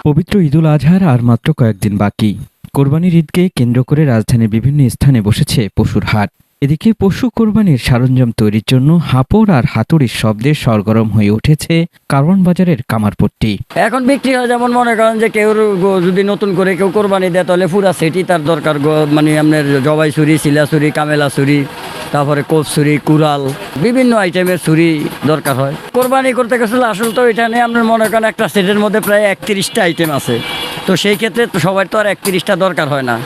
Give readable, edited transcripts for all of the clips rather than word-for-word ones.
পবিত্র ঈদুল আজহার আর মাত্র কয়েকদিন বাকি। কোরবানির ঈদকে কেন্দ্র করে রাজধানীর বিভিন্ন স্থানে বসেছে পশুর হাট। এদিকে পশু কোরবানির সরঞ্জাম তৈরির জন্য হাপড় আর হাতুড়ির শব্দে সরগরম হয়ে উঠেছে কারওয়ান বাজারের কামারপট্টি। এখন বিক্রি হয়, যেমন মনে করেন যে কেউ যদি নতুন করে কেউ কোরবানি দেয় তাহলে পুরা সেটই তার দরকার। মানে আপনার জবাই ছুরি, শিলা ছুরি, কামেলা ছুরি, তারপরে কোপ ছুরি, কুড়াল, বিভিন্ন আইটেমের ছুরি দরকার হয়। কোরবানি করতে গেলে আসলে তো এখানে আপনার মনে করেন একটা সেটের মধ্যে প্রায় 31টা আইটেম আছে। তো সেই ক্ষেত্রে তো সবার তো আর 31টা দরকার হয় না।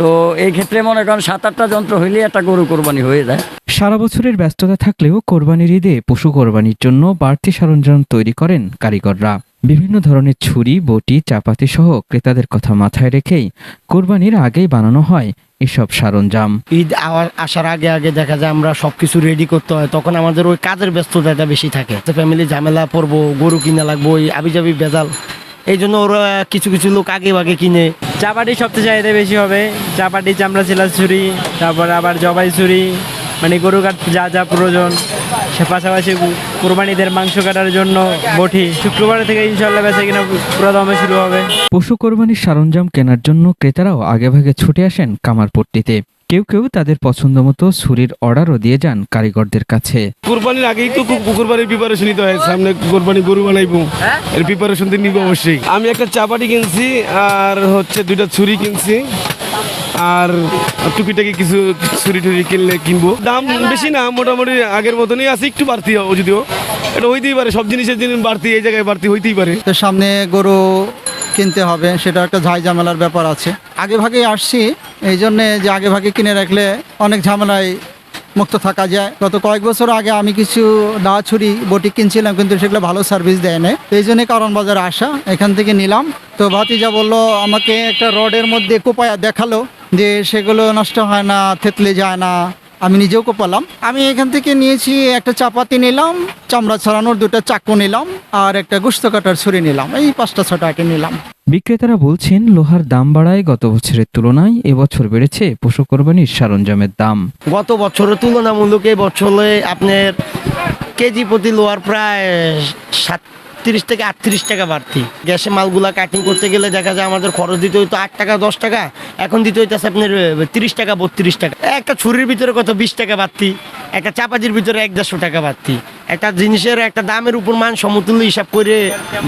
তো এই ক্ষেত্রে মনে করেন 7-8টা যন্ত্র হইলে একটা গরু কোরবানি হয়ে যায়। সারা বছরের ব্যস্ততা থাকলেও কোরবানির ঈদে পশু কোরবানির জন্য বাড়তি সরঞ্জাম তৈরি করেন কারিগররা। বিভিন্ন ধরনের ছুরি, বটি, চাপাতি সহ ক্রেতাদের কথা মাথায় রেখেই কোরবানির আগেই বানানো হয় এসব সরঞ্জাম। ঈদ আসার আগে আগে দেখা যায় আমরা সবকিছু রেডি করতে হয়, তখন আমাদের ওই কাজের ব্যস্ততাটা বেশি থাকে। ফ্যামিলি ঝামেলা পড়বো, গরু কিনা লাগবো, ওই আবিজাবি ভেজাল, এই জন্য ওরা কিছু কিছু লোক আগে ভাগে কিনে। চাপাটি সবচেয়ে চাহিদা বেশি হবে। চাপাটি, চামড়া ছেলা ছুরি, তারপর আবার জবাই ছুরি, মানে গরু কাটতে যা যা প্রয়োজন। সে পাশাপাশি কোরবানিদের মাংস কাটার জন্য বটি। শুক্রবার থেকে ইনশাল্লাহ বেচা কিনা পুরো দমে শুরু হবে। পশু কোরবানির সরঞ্জাম কেনার জন্য ক্রেতারাও আগেভাগে ছুটে আসেন কামারপট্টিতে। কেউ কেউ তাদের পছন্দ মতো ছুরির অর্ডারও দিয়ে যান কারিগরদের কাছে। কোরবানির আগেই তো কোরবানির প্রিপারেশন নিতে হয়, সামনে কোরবানি গরু বানাইবো, এর প্রিপারেশন তো নিব অবশ্যই। আমি একটা চাপাটি কিনছি, আর হচ্ছে 2টা ছুরি কিনছি, আর টুকিটাকি কিছু ছুরি টুরি কিনবো। দাম বেশি না, মোটামুটি আগের মতনই আছে, একটু বাড়তি যদিও এটা হইতেই পারে, সব জিনিসের দিন বাড়তি এই জায়গায় বাড়তি হইতেই পারে। তো সামনে গরু কিনতে হবে, সেটা একটা ঝামেলার ব্যাপার আছে। আগে ভাগে আসছি এই জন্যে যে আগে ভাগে কিনে রাখলে অনেক ঝামেলায় মুক্ত থাকা যায়। গত কয়েক বছর আগে আমি কিছু দা ছুরি বটি কিনছিলাম, কিন্তু সেগুলো ভালো সার্ভিস দেয় না, এই জন্যে কারওয়ান বাজারে আসা, এখান থেকে নিলাম। তো ভাতিজা বললো আমাকে একটা রডের মধ্যে কোপায়া দেখালো যে সেগুলো নষ্ট হয় না, থেতলে যায় না। আমি নিজেও কোপালাম। আমি এখান থেকে নিয়েছি একটা চাপাতি নিলাম, চামড়া ছাড়ানোর 2টা চাকু নিলাম, আর একটা গোশত কাটার ছুরি নিলাম। এই 5টা-6টা আইটেম নিলাম। বিক্রেতারা বলছেন লোহার দাম বাড়ায় গত বছরের তুলনায় এবছর বেড়েছে পশু কোরবানির সরঞ্জামের দাম। গত বছরের তুলনামূলক এই বছরে আপনার কেজি প্রতি লোহার প্রায় 37 থেকে 38 টাকা বাড়তি। গ্যাসে মালগুলা কাটিং করতে গেলে দেখা যায় আমাদের খরচ দিতে হইতো 8 টাকা 10 টাকা, এখন দিতে হইতেছে আপনার 30 টাকা 32 টাকা। একটা ছুরির ভিতরে কত 20 টাকা বাড়তি, একটা চাপাতির ভিতরে 150 টাকা বাড়তি। একটা জিনিসের একটা দামের উপর মান সমতুল্য হিসাব করে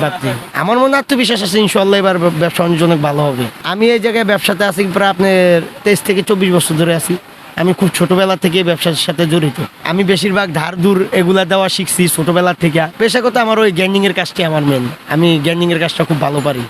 বাড়তি। আমার মনে আত্মবিশ্বাস আছে ইনশাল্লাহ এবার ব্যবসা অনেক ভালো হবে। আমি এই জায়গায় ব্যবসাতে আছি প্রায় আপনার 23 থেকে 24 বছর ধরে আছি। আমি খুব ছোটবেলা থেকে ব্যবসার সাথে জড়িত। আমি বেশিরভাগ ধার দূর এগুলা দেওয়া শিখছি ছোটবেলা থেকে। পেশাগত আমার ওই গ্যান্ডিং এর কাজটি আমার মেন। আমি গ্যান্ডিং এর কাজটা খুব ভালো পারি।